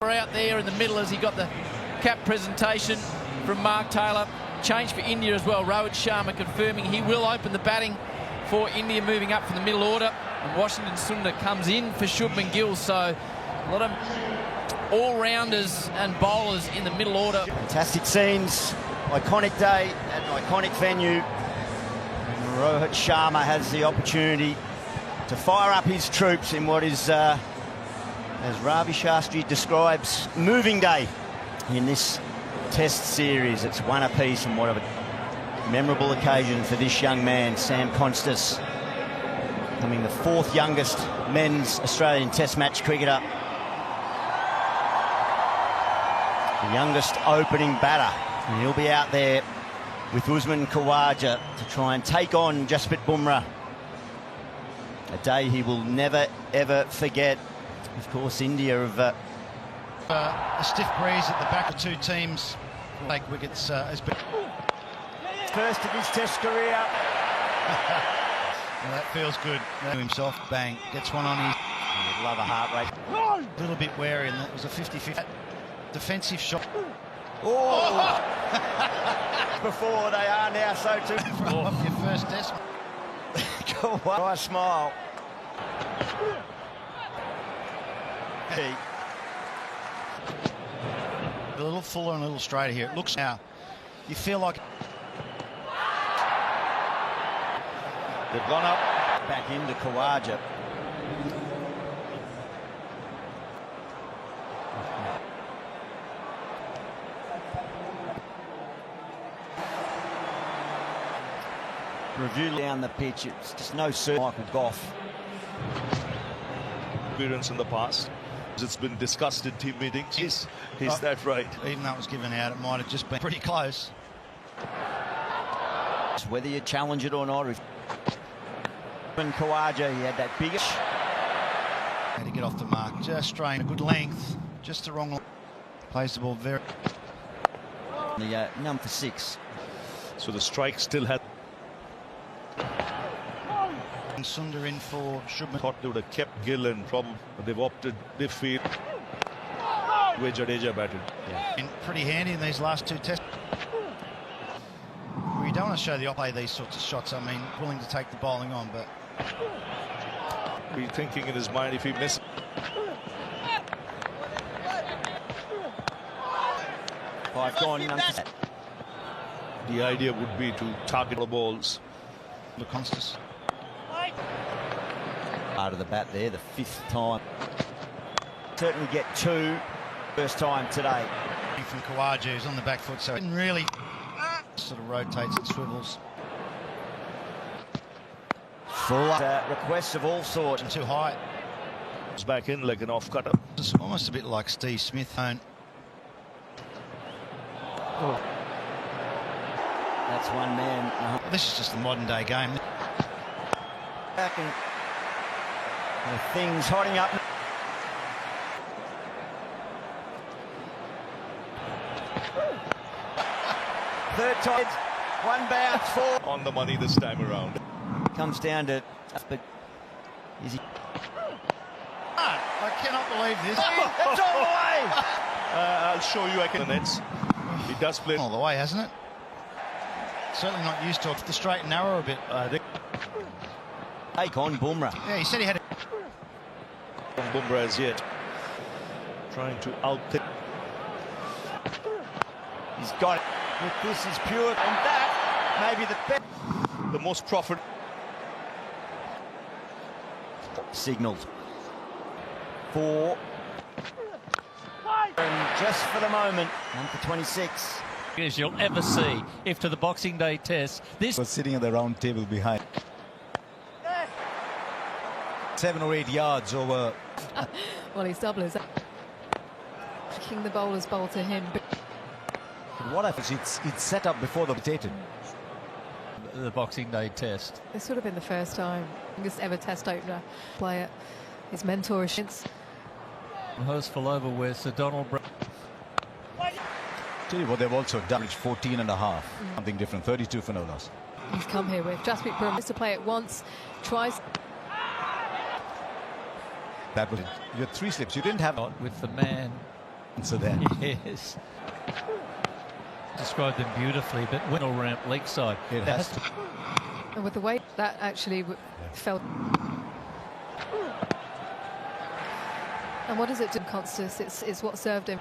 Out there in the middle as he got the cap presentation from Mark Taylor. Change for India as well. Rohit Sharma confirming he will open the batting for India, moving up from the middle order. And Washington Sundar comes in for Shubman Gill. So a lot of all-rounders and bowlers in the middle order. Fantastic scenes, iconic day at an iconic venue. And Rohit Sharma has the opportunity to fire up his troops in what is, as Ravi Shastri describes, moving day in this Test series. It's one apiece, and what a memorable occasion for this young man, Sam Constas, becoming the 4th youngest men's Australian Test match cricketer. The youngest opening batter, and he'll be out there with Usman Khawaja to try and take on Jasprit Bumrah. A day he will never, ever forget. Of course, India have... a stiff breeze at the back of two teams. Take wickets has been... First of his Test career. Well, that feels good. Himself, bang, gets one on his... You'd love a heart rate. A little bit wary, and that was a 50-50 defensive shot. Oh! Before they are now, so too. Off your first Test. Go on. Nice smile. A little fuller and a little straighter here. It looks now. You feel like they've gone up back into Khawaja. Review down the pitch. It's just no certain. Michael Goff. Experience in the past. It's been discussed in team meetings. Is that right? Even though it was given out, it might have just been pretty close. Whether you challenge it or not. If Khawaja, he had that biggish. Had to get off the mark. Just strain a good length. Just the wrong line. Plays the ball very... The number 6. So the strike still had... And Sundar in for Shubman. Thought they would have kept Gill and problem, but they've opted, they feel where Jadeja batted. Yeah. Been pretty handy in these last two tests. We don't want to show the play these sorts of shots. I mean, willing to take the bowling on, but... He's thinking in his mind if he misses. Five gone. The idea would be to target the balls. The Constas. Out of the bat there, the 5th time. Certainly get 2 first time today. From Khawaja, who's on the back foot, so it really sort of rotates and swivels. Full requests of all sorts. And too high. It's back in like an off cutter. It's almost a bit like Steve Smith. Oh. That's one man. This is just a modern day game. Back and things hotting up. Third time, 1 bounce, 4. On the money this time around. Comes down to, but is he? I cannot believe this. It's all the way. I'll show you. I can. Nets. He does play all the way, hasn't it? Certainly not used to it. The straight and narrow a bit. Take on Bumrah. Yeah, he said he had it. Bumrah as yet. Trying to out-think. He's got it. This is pure, and that may be the best. The most profit. Signalled. 4. And just for the moment, number 26. As you'll ever see if to the Boxing Day Test. This was sitting at the round table behind. 7 or 8 yards over. Well, he's double his. King the bowlers bowl to him. What if it's set up before the potato? the Boxing Day Test. This would have been the first time youngest ever Test opener player. His mentor is Host full over with Sir Donald Brown. Tell you what, they've also done 14 and a half. Something different, 32 for no loss. He's come here with Jasprit Bumrah to play it once, tries. That was, you had 3 slips. You didn't have... With the man So then, Yes. Described them beautifully, but when all ramp leg side, it has to. And with the way that actually felt. And what does it do, Constance? It's what served him.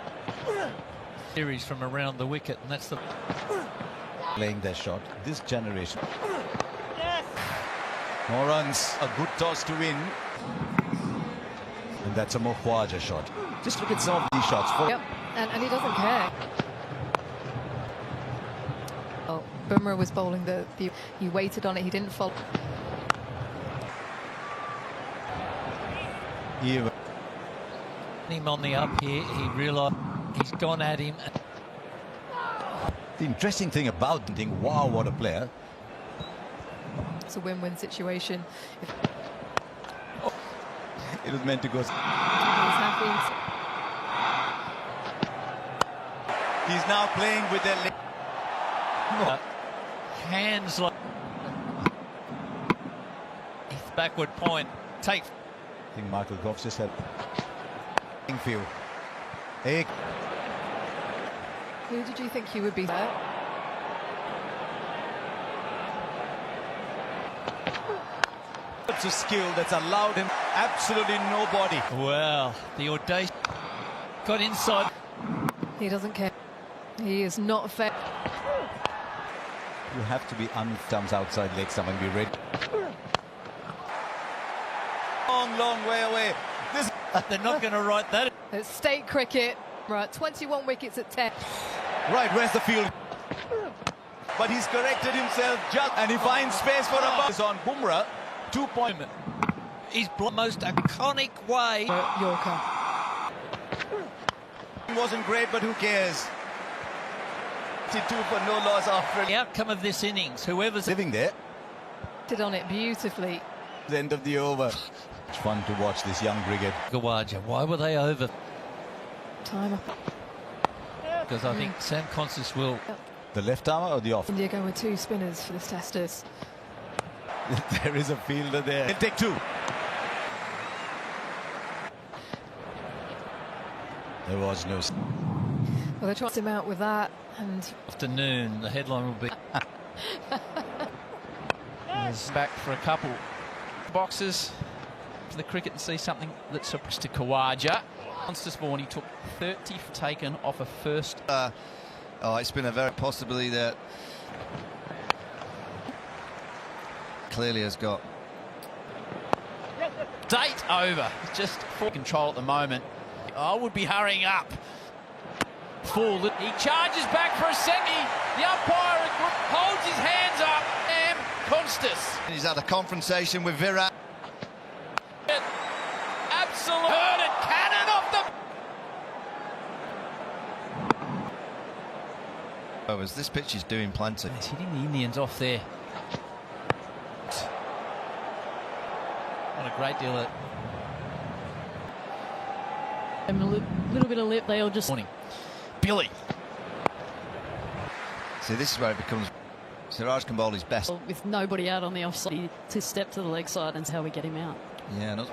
Series from around the wicket, and that's the Playing their shot. This generation. More runs. A good toss to win. And that's a Mohwaja shot. Just look at some of these shots. Yep, and he doesn't care. Oh, Bumrah was bowling he waited on it, he didn't follow. Yeah. him on the up here. He realised he's gone at him. The interesting thing about the thing, wow, what a player. It's a win-win situation. It was meant to go. He's happy. He's now playing with their leg. Hands like backward point. Take. I think Michael Goff's just had field. Hey. Who did you think he would be there? It's a skill that's allowed him absolutely nobody. Well, the audacious got inside. He doesn't care. He is not fair. You have to be thumbs outside leg stump and be ready. Long way away. They're not going to write that. It's state cricket. Right, 21 wickets at 10. Right, where's the field? But he's corrected himself just, and he finds space for a bounce on Bumrah. 2 point. He's most iconic way. Yorker. Wasn't great, but who cares? 2 for no loss after The outcome of this innings, whoever's living there. Did on it beautifully. The end of the over. It's fun to watch this young brigade. Gawaja, why were they over? Time up. Because I think Sam Constance will. The left armour or the off? India going with 2 spinners for this Testers. There is a fielder there. He'll take 2. There was no. Well, they tried him out with that, and Afternoon, the headline will be. He's back for a couple boxes for the cricket and see something that's surprised to Khawaja. Once this morning, he took 30 taken off a first. It's been a very possibility that clearly has got Date over. Just full control at the moment. I would be hurrying up. Full. He charges back for a semi. The umpire holds his hands up. And Constance. he's had a confrontation with Virat. Absolute. Heard it. Cannon off the. As this pitch is doing plenty. He's hitting the Indians off there. Not a great deal of. A little bit of lip, they all just Morning. Billy. See, this is where it becomes Siraj can bowl his best. with nobody out on the offside to step to the leg side and see how we get him out. Yeah, not.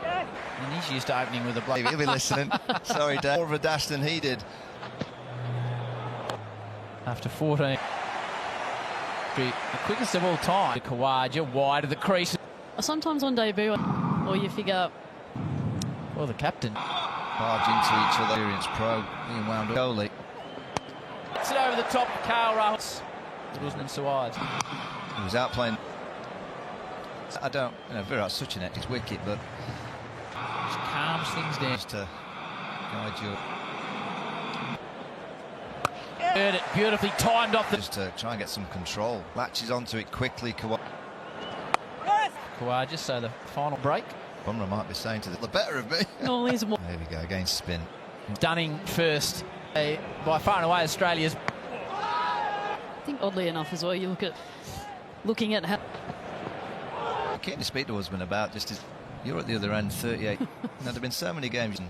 And he's used to opening with a block. He'll be listening. Sorry, Dave. More of a dash than he did. After 14. The quickest of all time. Khawaja wide of the crease. Sometimes on debut, or you figure, Well, the captain. Barge into each other. Experienced pro being wound up. Goalie. It's it over the top of Kyle Rahul. It wasn't in Suarez. He was out playing. I don't, Virat's such an his wicket, but Just calms things down. just to guide you, Heard it beautifully timed off the. just to try and get some control. Latches onto it quickly. Khawaja, so the final break. Bumrah might be saying to the better of me. normally is more. There we go, against spin. Dunning first. By far and away Australia's. I think oddly enough as well, you looking at how Keen to speak to husband about just as you're at the other end, 38. There have been so many games, and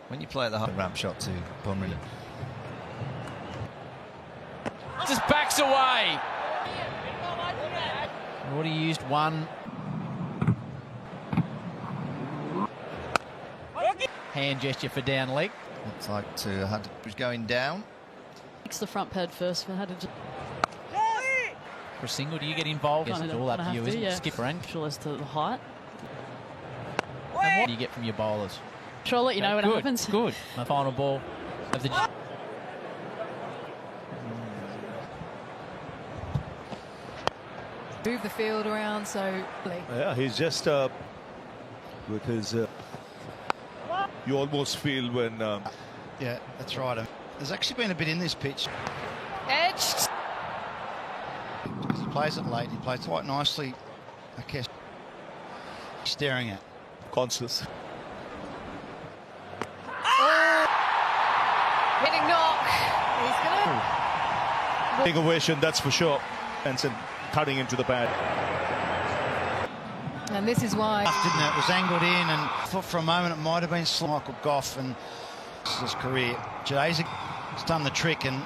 when you play at the ramp shot to Bumrah. Just backs away. Already used one. hand gesture for down leg. Looks like was going down. Fix the front pad first. For had to For a single, do you get involved? Yes, it's all up to you, isn't it? Skipper and sure as to the height. And what do you get from your bowlers? Sure, I'll let you know when it happens. Good. The final ball of the... Move the field around so... Yeah, he's just with his... you almost feel when... Yeah, that's right. There's actually been a bit in this pitch. Edged. Because he plays it late, he plays quite nicely. I guess staring at. conscious. Hitting knock. He's gonna... Big ovation, that's for sure. Benson cutting into the pad. And this is why... Didn't it? It was angled in, and I thought for a moment it might have been Michael Goff, and his career. Jadeja has done the trick, and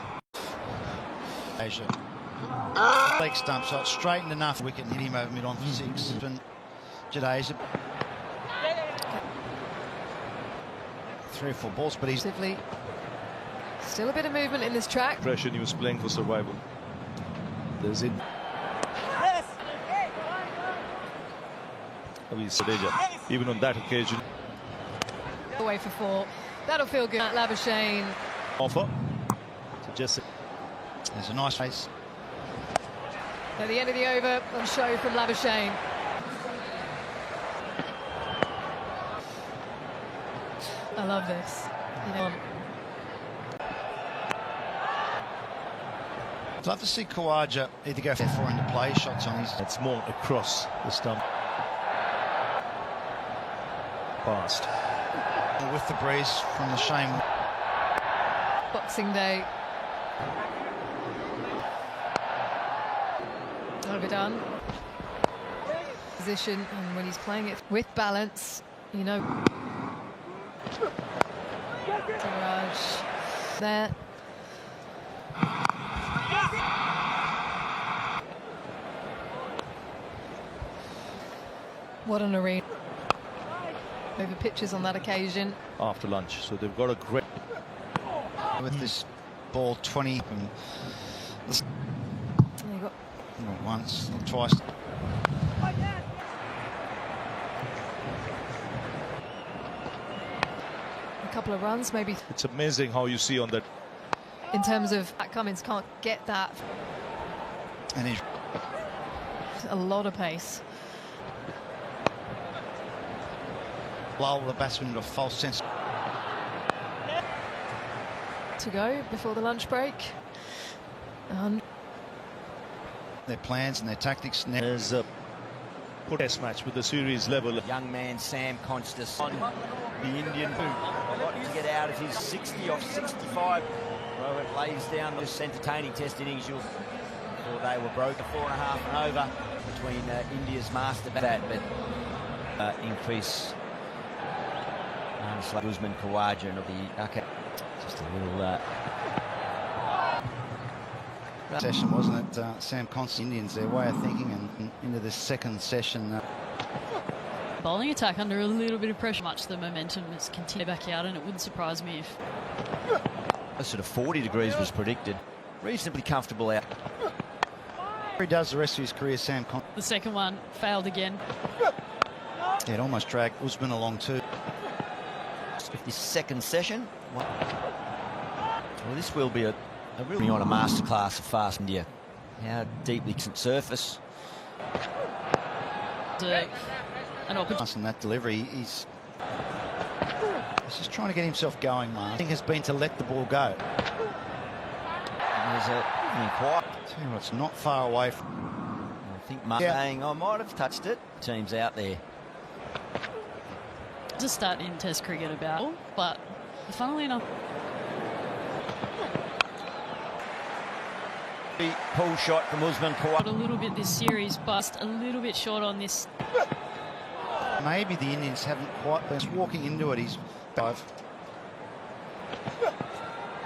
Asia. Leg stump, so it's straightened enough. Wicket hit him over mid on for 6. And Jadeja 3 or 4 balls, but he's Still a bit of movement in this track. Impression he was playing for survival. There's it. Jadeja, even on that occasion. Away for 4. That'll feel good. Labuschagne. Offer. Suggested. there's a nice face. At the end of the over, on show from Labuschagne. I love this. You know, I'd love to see Khawaja either go for 4 into play shots on his. It's more across the stump. Past. With the breeze from the Shane. Boxing Day. Overdone. Position, and when he's playing it with balance, you know. Siraj there. What an arena. Over pitches on that occasion. After lunch, so they've got a great... With this ball 20. And You got not once, not twice. a couple of runs, maybe, It's amazing how you see on that. in terms of Cummins can't get that. And he's A lot of pace. lull the batsman into a false sense. To go before the lunch break. Their plans and their tactics. There's a test match with the series level. Young man Sam Constas on the Indian boot. Got to get out of his 60 off 65. Rohit lays down this entertaining test innings. You'll thought they were broken 4.5 and over between India's master bat, but increase. Like Usman Khawaja and the just a little session, wasn't it? Sam Constas, Indians, their way of thinking, and into this second session. Bowling attack under a little bit of pressure. Much the momentum has continued back out, and it wouldn't surprise me if... A sort of 40 degrees was predicted. Reasonably comfortable out. He does the rest of his career, Sam Constas. The second one failed again. Yeah, it almost dragged Usman along too. This second session. Well, this will be a really on a masterclass of fast India. How deeply can surface. An opportunity. In that delivery, he's just trying to get himself going, Mark. I think has been to let the ball go. And there's a quiet. Tell you what, it's not far away from. I think Mark saying, I might have touched it. Team's out there. To start in Test cricket about, but funnily enough, pull shot from Usman got a Khawaja. little bit this series, but a little bit short on this. Maybe the Indians haven't quite been walking into it. He's 5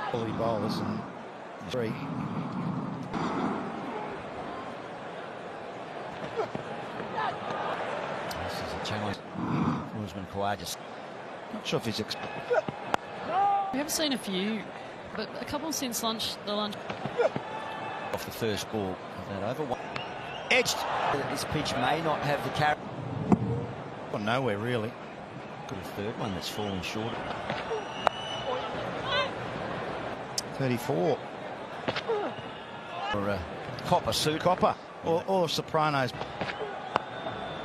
quality bowlers and 3. This is a challenge. Usman Khawaja. Not sure if he's... We have seen a few, but a couple since the lunch. Off the first ball of that over. Edged. This pitch may not have the carry. Well, nowhere, really. Got a third one that's fallen short. 34. Or a copper suit. Copper. Or Sopranos.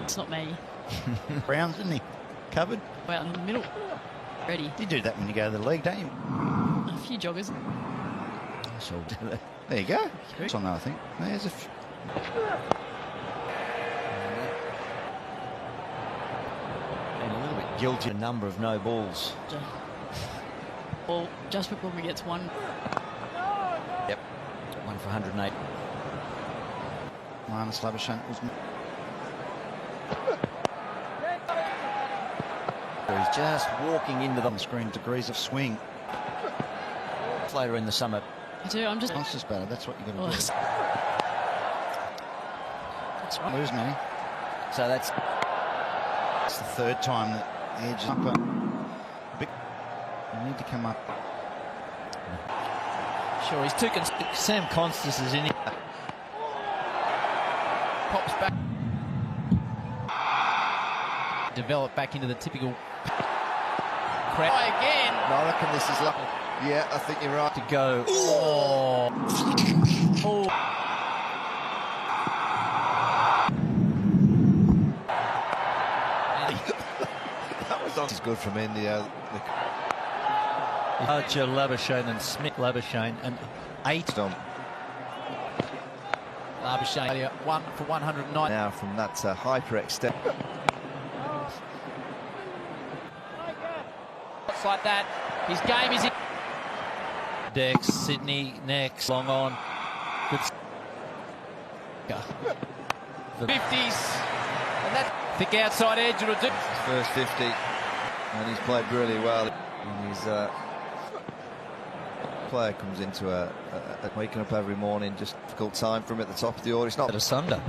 It's not me. Browns, isn't he? Covered. Out in the middle. Ready. You do that when you go to the league, don't you? A few joggers. So, There you go. It's on there, I think. There's a... and a little bit guilty a number of no balls. Well, Jasper probably gets one. Yep. One for 108. Minus Labuschagne was... He's just walking into the on-screen degrees of swing. later in the summer. I do, I'm just... That's just better. That's what you got to Oh, do. that's right. Lose many. So that's It's the third time that the edge is up a bit. You need to come up. Sure, he's too... Sam Constance is in it. Pops back. Develop back into the typical crowd again. No, I reckon this is lucky. Yeah, I think you're right. To go. Oh. That was on. It's good from India. Archer Labuschagne and Smith Labuschagne and 8 on. Labuschagne 1 for 109. Now from that hyper-extend. It's like that. His game is in. Dex, Sydney, next, long on. Good. The 50s. And that thick outside edge will do. First 50, and he's played really well. And his player comes into a waking up every morning, just difficult time for him at the top of the order. It's not at asunder.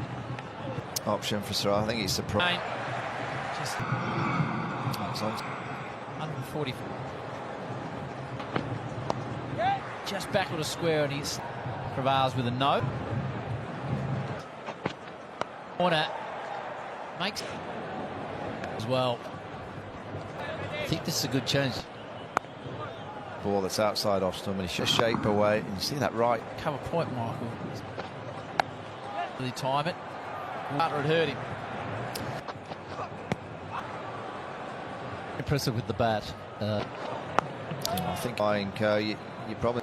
option for Sarah. I think he's surprised. Just 144. Just backward a square, and he's prevails with a no. Corner makes as well. I think this is a good change. Ball that's outside off stump, and he's just shape away. And you see that right. Cover point, Michael. Really time it. Carter had hurt him. Impressive with the bat. I think you probably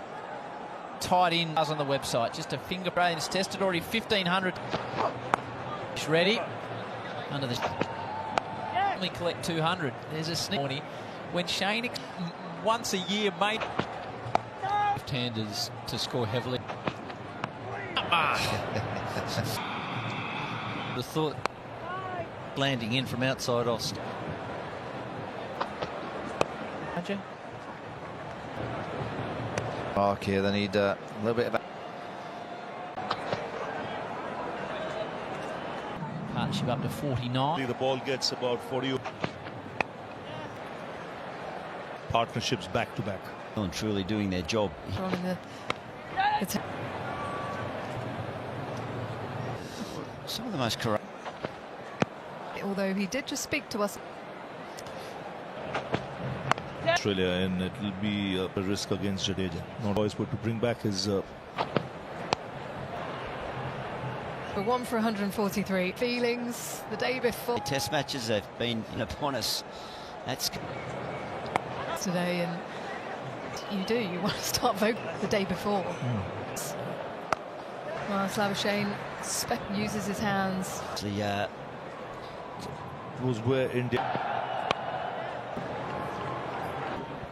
Tied in on the website. Just a finger brains tested already 1500. He's ready. Under the only collect 200. There's a sneak. When Shane once a year made Left-handers to score heavily. The thought landing in from outside off. mark here. They need a little bit of partnership up to 49. The ball gets about 40. Partnerships back to back. And truly doing their job. Some of the most correct. Although he did just speak to us. Australia, and it will be a risk against Jadeja. Not always good to bring back his. But 1 for 143. Feelings the day before. Test matches have been upon us. That's today, and you want to start voting the day before. Well, Labuschagne uses his hands. The was where India.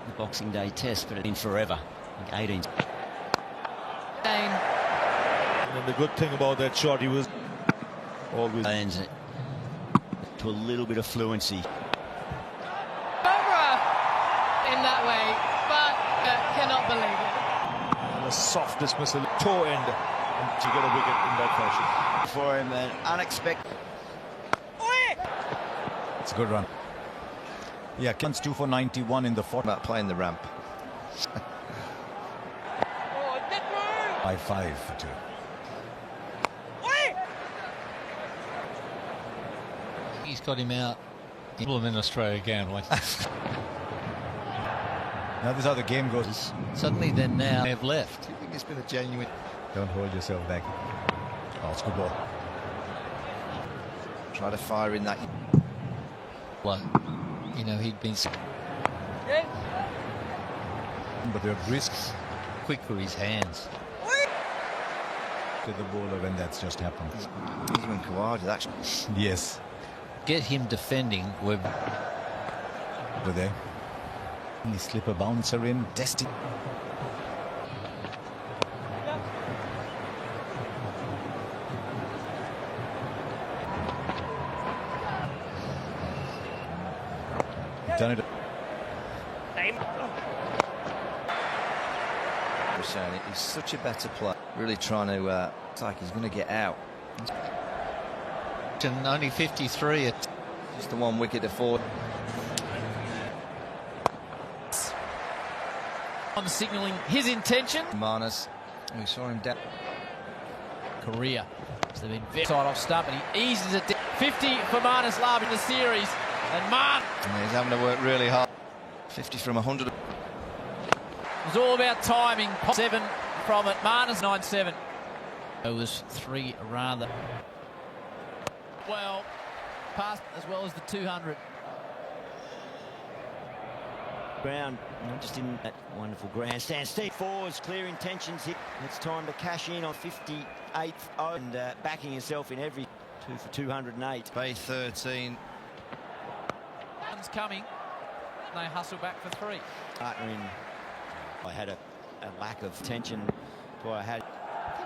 The Boxing Day test, but it's been forever. Like 18. And the good thing about that shot, he was always lands it to a little bit of fluency. In that way, but cannot believe it. and a soft dismissal, toe end, and to get a wicket in that fashion. For him, an unexpected. It's a good run. Yeah, Kent's 2 for 91 in the fourth. About playing the ramp. 5 for 2. He's got him out. In Australia gambling. Now this is how the game goes. Suddenly then now have left. I think it's been a genuine... Don't hold yourself back. Oh, it's a good ball. Try to fire in that... Well, you know, he'd been But there are risks quick with his hands. to the bowler when that's just happened. Even Kawadi, that's... Yes. Get him defending. Over there. And he slip a bouncer in. Destiny. Done it. He's such a better player. Really trying to... it's like he's going to get out. And only 53. Just the 1 wicket to forward. On signalling his intention. Marnus, we saw him down. Korea. So they've been very side off stump, and he eases it down. 50 for Marnus Lab in the series. And He's having to work really hard. 50 from 100. It was all about timing. 7 from it. Marnus 9-7. It was 3 rather. Well, passed as well as the 200. Ground, just in that wonderful grandstand. Steve Fours, clear intentions here. It's time to cash in on 58th and backing himself in every 2 for 208. Bay 13. One's coming. They hustle back for 3. Partnering, I had a lack of tension. Boy, I had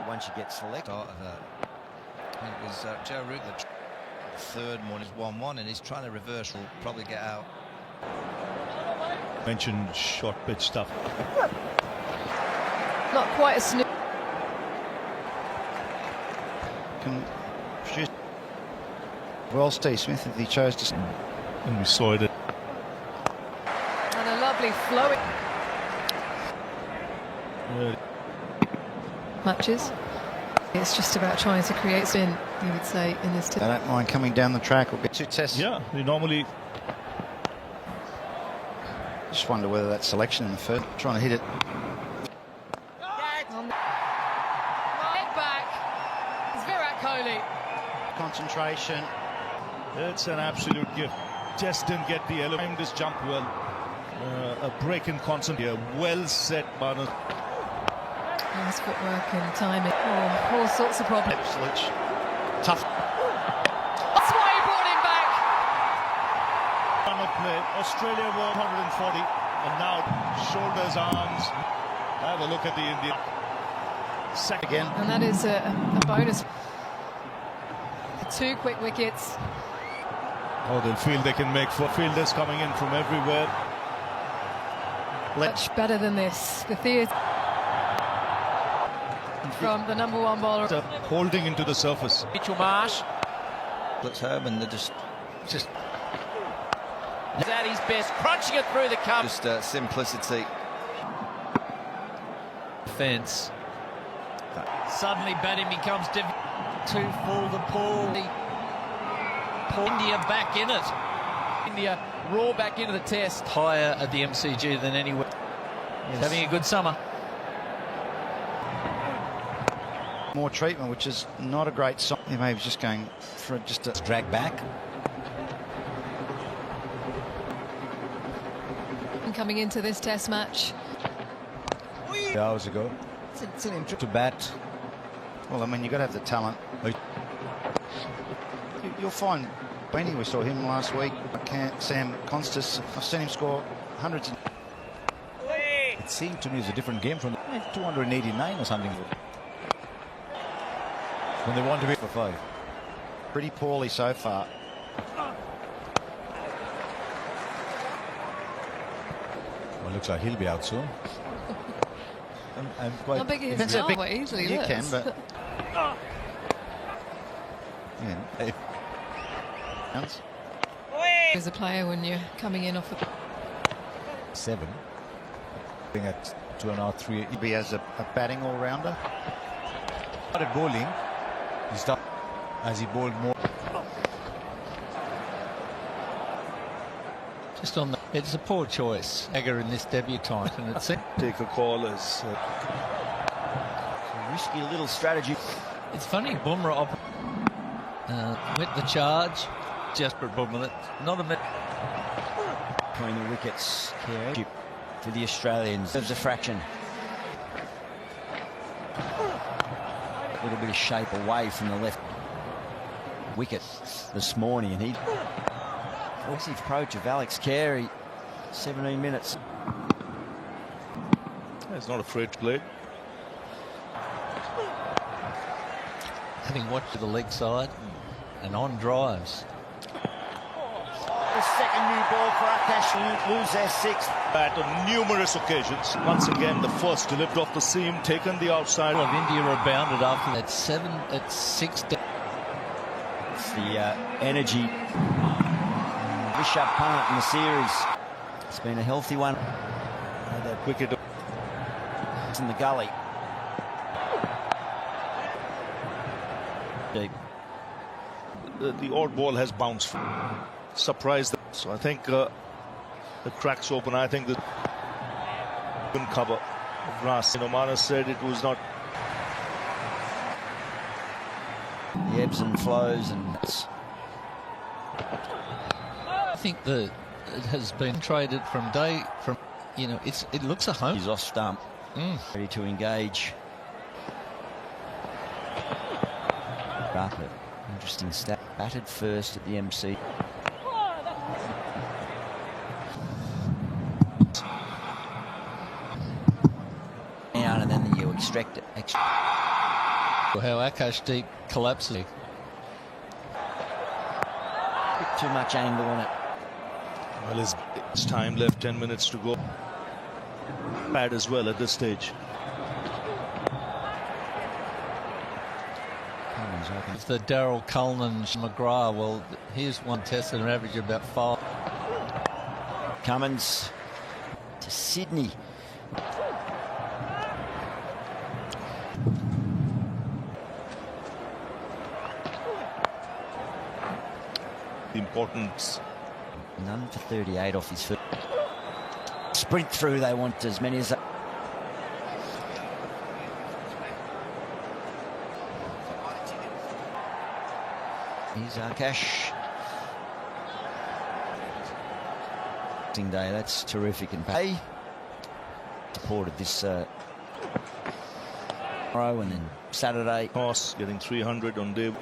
once you get selected. Start of it was Joe Root, the third one is 1-1, and he's trying to reverse. Will probably get out. Mentioned short pitch stuff. Not quite a snoop. Can produce well, Steve Smith, if he chose to. And we saw it. And a lovely flowing matches. It's just about trying to create spin, you would say, in this. They don't mind coming down the track or get 2 tests. Yeah, we normally... Just wonder whether that selection in the first, trying to hit it. Head back. It's Virat Kohli. Concentration. It's an absolute gift. Just didn't get the element. This jump well. A break in concentration. Well set, Marnus. Nice footwork and timing. Oh, all sorts of problems. Absolute tough. That's why he brought him back. Run of play. Australia were 140. And now shoulders, arms. Have a look at the Indian. Second again. And that is a bonus. 2 quick wickets. Oh, they'll feel they can make 4 fielders coming in from everywhere. Much better than this. The theatre from the #1 bowler. Holding into the surface. Mitchell Marsh. Looks home, and they're just Is at his best, crunching it through the cover. just simplicity. Fence. Suddenly batting becomes difficult. Too full the pool. India back in it. India roar back into the test. Higher at the MCG than anywhere. He's having a good summer. More treatment, which is not a great sign. He may be just going for just a Drag back. Coming into this test match. Hours ago. It's an intro to bat. well. I mean, you've got to have the talent. You'll find Benny. We saw him last week. Sam Constas. I've seen him score hundreds. It seemed to me it's a different game from 289 or something. When they want to be for 5. Pretty poorly so far. Well, looks like he'll be out soon. I'm quite... How big is Depends how big Yahweh? Easily you looks. can, but yeah. as a player when you're coming in off the 7. Being at 2.5, 3. Be as a batting all-rounder. Started bowling. He stopped as he bowled more. Just on the, it's a poor choice. Agger in this debutant, and it's Take a call as Risky little strategy. it's funny. Bumrah with the charge, desperate Bumrah. Not a minute. Between the wickets. Care for the Australians. There's a fraction. A little bit of shape away from the left wicket this morning, and he aggressive approach of Alex Carey. 17 minutes. he's not afraid to play. Having watched the leg side and on drives. The second new ball for Akash, lose their 6th. Bat on numerous occasions. Once again, the first delivered off the seam, taken the outside. Of India rebounded after that 7 at 6. It's the energy. Rishabh Pant in the series. It's been a healthy one. That wicket It's in the gully. Deep. the odd ball has bounced. Surprised. So I think the crack's open. I think the cover of Ras. Omana said it was not. The ebbs and flows, and I think that it has been traded from it looks a home. he's off stump. Ready to engage. Rapid. Interesting stat. Batted first at the MC. Down, and then you extract it. How Akash Deep collapses. Bit too much angle on it. Well, it's time left. 10 minutes to go. Bad as well at this stage. It's the Darryl Cullinan McGrath. Well, here's one tested an average of about 5. Cummins to Sydney. The importance. None for 38 off his foot. Sprint through, they want as many as they... Here's Akash. Day, that's terrific. And pay supported this row, and then Saturday. Toss getting 300 on day.